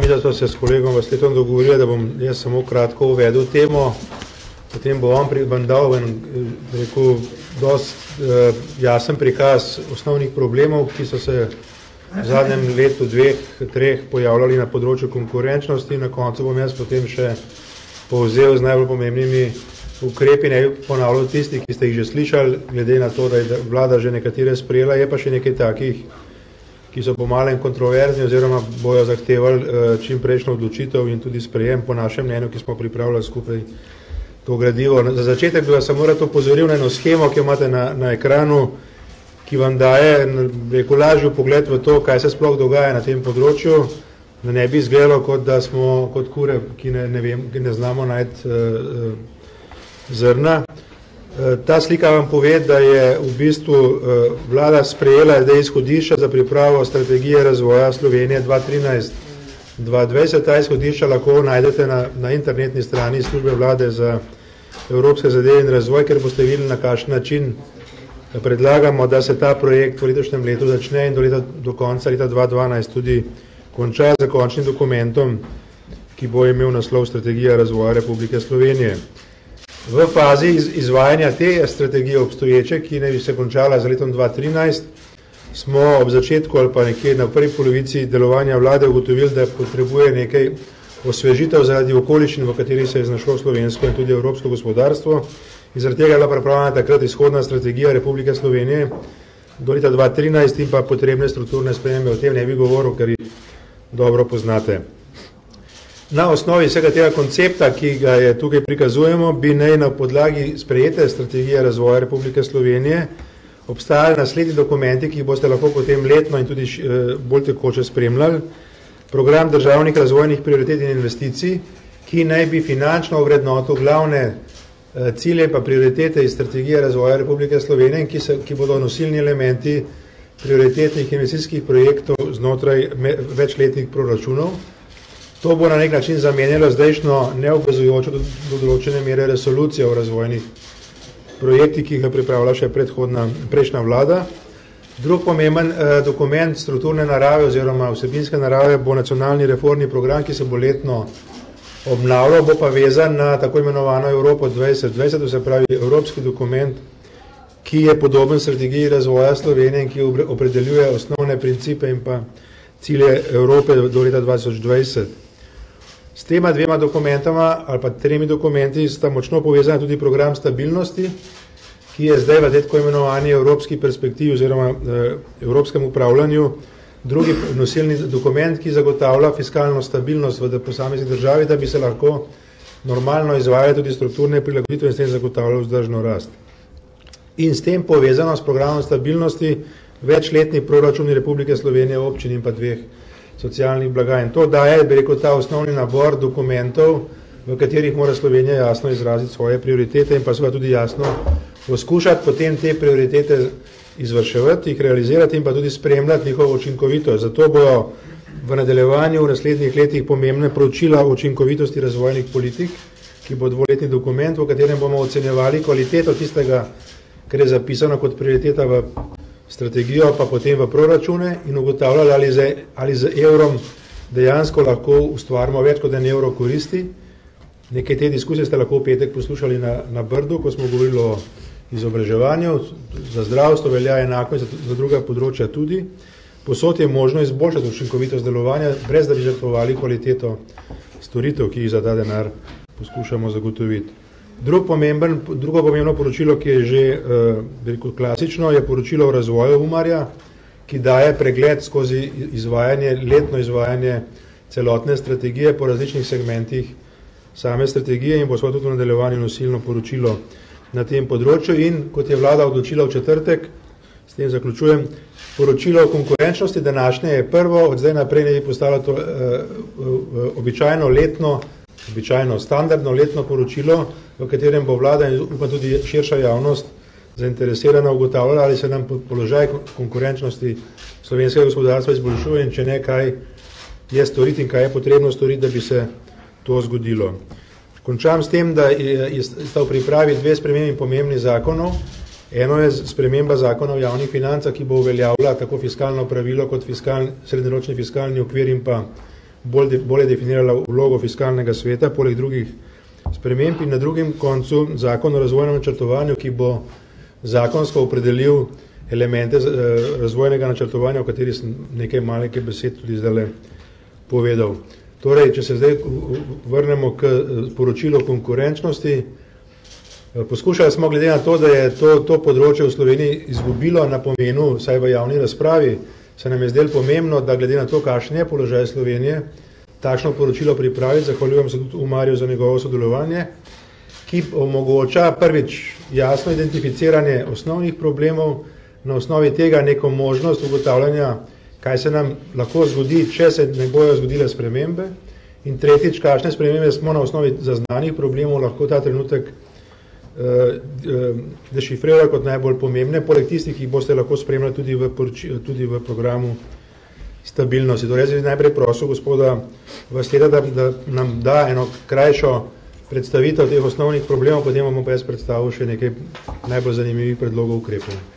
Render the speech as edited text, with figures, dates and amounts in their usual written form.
da smo se s kolegom Vasletom dogovorili, da bom jaz samo kratko uvedel temo, potem bo on dal dost jasen prikaz osnovnih problemov, ki so se v zadnjem letu, dveh, treh pojavljali na področju konkurenčnosti. Na koncu bom jaz potem še povzel z najbolj pomembnimi ukrepi, ne bi ponavljal tistih, ki ste jih že slišali, glede na to, da je vlada že nekatere sprejela, je pa še nekaj takih, ki so pomalem kontroverzni oziroma bojo zahtevali čim prejšnjo odločitev in tudi sprejem po našem mnenju, ki smo pripravljali skupaj to gradivo. Za začetek bi vas samo rad opozoril na eno schemo, ki jo imate na ekranu, ki vam daje lažji pogled v to, kaj se sploh dogaja na tem področju, da ne bi izgledalo, kot da smo kot kure, ki ne znamo najti zrna. Ta slika vam pove, da je v bistvu vlada sprejela izhodišča za pripravo strategije razvoja Slovenije 2013-2020. Ta izhodišča lahko najdete na internetni strani službe vlade za evropske zadeve in razvoj, ker boste videli, na kakšen način predlagamo, da se ta projekt v letošnjem letu začne in do konca leta 2012 tudi konča z končnim dokumentom, ki bo imel naslov Strategija razvoja Republike Slovenije. V fazi izvajanja te strategije obstoječe, ki naj bi se končala z letom 2013, smo ob začetku ali pa nekje na prvi polovici delovanja vlade ugotovili, da potrebuje nekaj osvežitev zaradi okoliščin, v kateri se je znašlo slovensko in tudi evropsko gospodarstvo. In zaradi tega je bila pripravljena takrat izhodna strategija Republike Slovenije do leta 2013 in pa potrebne strukturne spremembe. O tem ne bi govoril, ker jih dobro poznate. Na osnovi vsega tega koncepta, ki ga je tukaj prikazujemo, bi naj na podlagi sprejete strategije razvoja Republike Slovenije obstajali naslednji dokumenti, ki jih boste lahko potem letno in tudi bolj tekoče spremljali. Program državnih razvojnih prioritet in investicij, ki naj bi finančno ovrednotil glavne cilje pa prioritete iz strategije razvoja Republike Slovenije in ki bodo nosilni elementi prioritetnih investicijskih projektov znotraj večletnih proračunov. To bo na nek način zamenjalo zdajšnjo neobvezujočo do določene mere resolucijo o razvojnih projektih, ki jih je pripravila še prejšnja vlada. Drug pomemben dokument strukturne narave oziroma vsebinske narave bo nacionalni reformni program, ki se bo letno obnavljal, bo pa vezan na tako imenovano Evropo 2020, to se pravi evropski dokument, ki je podoben strategiji razvoja Slovenije in ki opredeljuje osnovne principe in pa cilje Evrope do leta 2020. S tema dvema dokumentama ali pa tremi dokumenti sta močno povezana tudi program stabilnosti, ki je zdaj v tako imenovani evropski perspektivi oziroma evropskem upravljanju drugi nosilni dokument, ki zagotavlja fiskalno stabilnost v posamezni državi, da bi se lahko normalno izvajale tudi strukturne prilagoditve in s tem zagotavljalo vzdržno rast. In s tem povezano s programom stabilnosti večletni proračuni Republike Slovenije, občin in pa dveh socialnih blagajn. To daje, bi rekel, ta osnovni nabor dokumentov, v katerih mora Slovenija jasno izraziti svoje prioritete in pa seveda tudi jasno poskušati potem te prioritete izvrševati, jih realizirati in pa tudi spremljati njihovo učinkovitost. Zato bojo v nadaljevanju v naslednjih letih pomembne poročila o učinkovitosti razvojnih politik, ki bo dvoletni dokument, v katerem bomo ocenjevali kvaliteto tistega, kar je zapisano kot prioriteta v strategijo, pa potem v proračune in ugotavljali, ali z evrom dejansko lahko ustvarimo več kot en evro koristi. Nekaj te diskusije ste lahko v petek poslušali na Brdu, ko smo govorili o izobraževanju, za zdravstvo velja enako in za druga področja tudi. Posod je možno izboljšati učinkovitost delovanja, brez da bi žrtvovali kvaliteto storitev, ki jih za ta denar poskušamo zagotoviti. Drugo pomembno poročilo, ki je že klasično, je poročilo o razvoju Umarja, ki daje pregled skozi letno izvajanje celotne strategije po različnih segmentih same strategije in bo tudi v nadaljevanju nosilno poročilo na tem področju. In kot je vlada odločila v četrtek, s tem zaključujem, poročilo o konkurenčnosti današnje je prvo, od zdaj naprej ne bi postalo to običajno standardno letno poročilo, v katerem bo vlada in upam tudi širša javnost zainteresirana ugotavljala, ali se nam položaj konkurenčnosti slovenskega gospodarstva izboljšuje in če ne, kaj je storiti in kaj je potrebno storiti, da bi se to zgodilo. Končam s tem, da sta v pripravi dve spremembi pomembnih zakonov. Eno je sprememba zakona o javnih financah, ki bo uveljavila tako fiskalno pravilo kot srednjeročni fiskalni okvir in pa bolje definirala vlogo fiskalnega sveta, poleg drugih sprememb, in na drugem koncu zakon o razvojnem načrtovanju, ki bo zakonsko opredelil elemente razvojnega načrtovanja, o kateri sem nekaj malih besed tudi zdaj povedal. Torej, če se zdaj vrnemo k poročilu konkurenčnosti, poskušali smo, glede na to, da je to področje v Sloveniji izgubilo na pomenu, saj v javni razpravi, se nam je zdelo pomembno, da glede na to, kakšen je položaj Slovenije, takšno poročilo pripraviti. Zahvaljujem se tudi Umarju za njegovo sodelovanje, ki omogoča prvič jasno identificiranje osnovnih problemov, na osnovi tega neko možnost ugotavljanja, kaj se nam lahko zgodi, če se ne bojo zgodile spremembe, in tretjič, kakšne spremembe smo na osnovi zaznanih problemov lahko ta trenutek dešifrirali kot najbolj pomembne, poleg tistih, ki jih boste lahko spremljali tudi v programu stabilnosti. Torej, jaz bi najprej prosil gospoda Vasteda, da nam da eno krajšo predstavitev teh osnovnih problemov, potem bomo pa jaz predstavil še nekaj najbolj zanimivih predlogov ukrepov.